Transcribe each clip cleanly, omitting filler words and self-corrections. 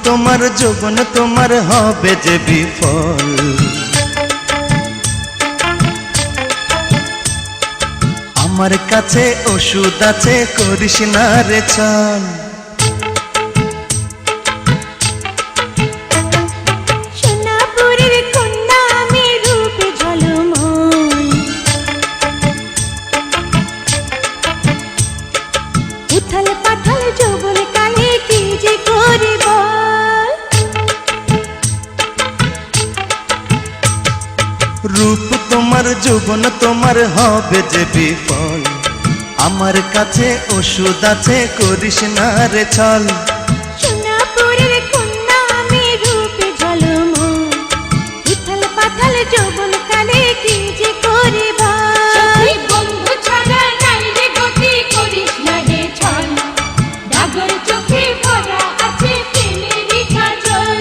তোমার যৌবন তোমার হবে যে বিফল। আমার কাছে ওষুধ আছে, করিস না রে ছল। সোনাপুরের কন্যা আমি রূপে ঝলমল, উথাল পাথাল যৌবন কালে কি যে করি বল। রূপ তোমার যৌবন তোমার হবে যে বিফল। আমার কাছে ওষুধ আছে, করিস না রে ছল। সোনাপুরের কন্যা আমি রূপে ঝলমল, উথাল পাথাল যৌবন কালে কি যে করি বল। সখী বন্ধু ছাড়া নাই রে গতি, করিস না রে ছল। ডাগর চোখে ভরা আছে প্রেমেরই কাজল।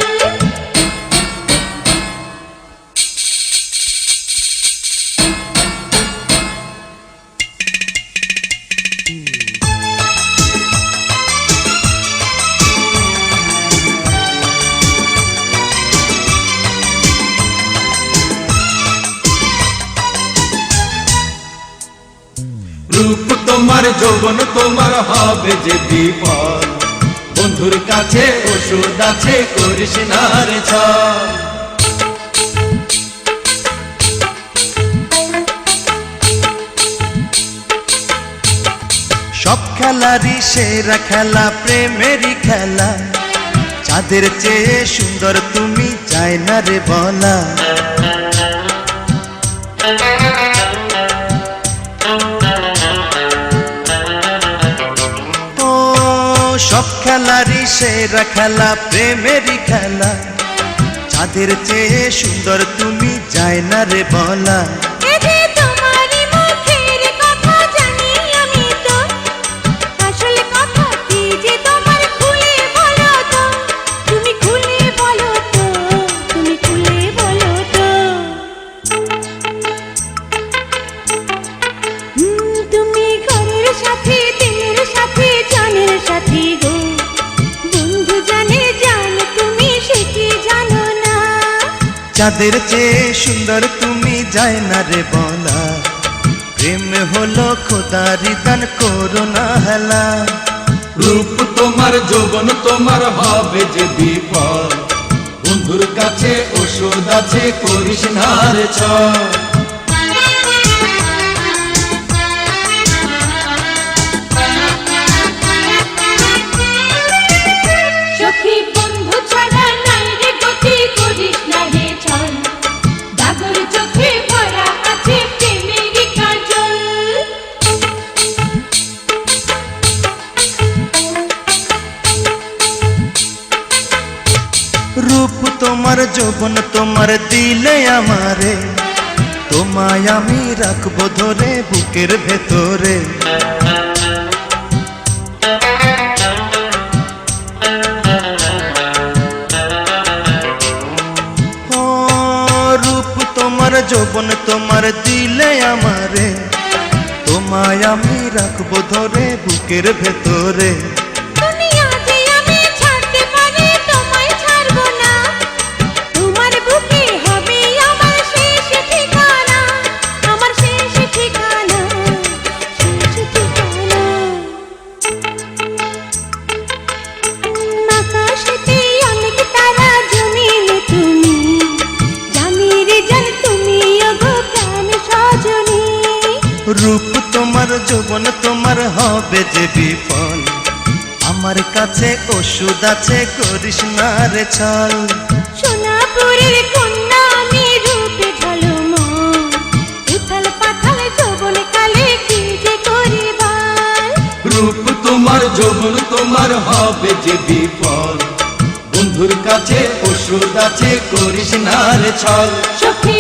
রূপ তোমার যৌবন তোমার হবে যে বিফল। বন্ধুর কাছে ওষুধ আছে, করিস না রে ছল। সব খেলারই সেরা খেলা প্রেমেরই খেলা। চাঁদের চেয়ে সুন্দর তুমি, চাই না রে বলা। ও সব খেলারই সেরা খেলা প্রেমেরই খেলা। চাঁদের চেয়ে সুন্দর তুমি, চাই না রে বলা। এ যে তোমারই মুখের কথা জানি আমি তো, আসলে কথা কি যে তোমার খুলে বলো তো। তুমি খুলে বলো তো, তুমি খুলে বলো তো। তুমি ঘরের সাথে, দিনের সাথে, জানের সাথে গো। বন্ধু জানে জান তুমি সে কি জানো না। চাঁদের চেয়ে সুন্দর তুমি, যায় না রে বলা। প্রেম হলো খোদারি দান, করো না হেলা। রূপ তোমার যৌবন তোমার হবে যে বিফল। বন্ধুর কাছে ওষুধ আছে, করিস না রে ছল। সখী বন্ধু ছাড়া নাই রে গতি, করিস না রে ছল। ডাগর চোখে ভরা আছে প্রেমেরই কাজল। রূপ তোমার যৌবন তোমার দিলে আমারে, তোমায় আমি রাখবো ধরে বুকের ভেতরে। ও রূপ তোমার যৌবন তোমার দিলে আমারে, তোমায় আমি রাখবো ধরে বুকের ভেতরে। দুনিয়া যে আমি ছাড়তে পারি, তোমায় ছাড়বো না। তোমার বুকে হবে আমার শেষ ঠিকানা, আমার শেষ ঠিকানা, শেষ ঠিকানা। আকাশেতে অনেক তারা, জমিনে তুমি, জানি রে জান তুমি ওগো প্রাণ সজনী। রূপ তোমার যৌবন তোমার হবে যে বিফল। আমার কাছে ওষুধ আছে, করিস না রে ছল। সোনাপুরের কন্যা আমি রূপে ঝলমল, উথাল পাথাল যৌবন কালে কি যে করি বল। রূপ তোমার যৌবন তোমার হবে যে বিফল। বন্ধুর কাছে ওষুধ আছে, করিস না রে ছল। সখী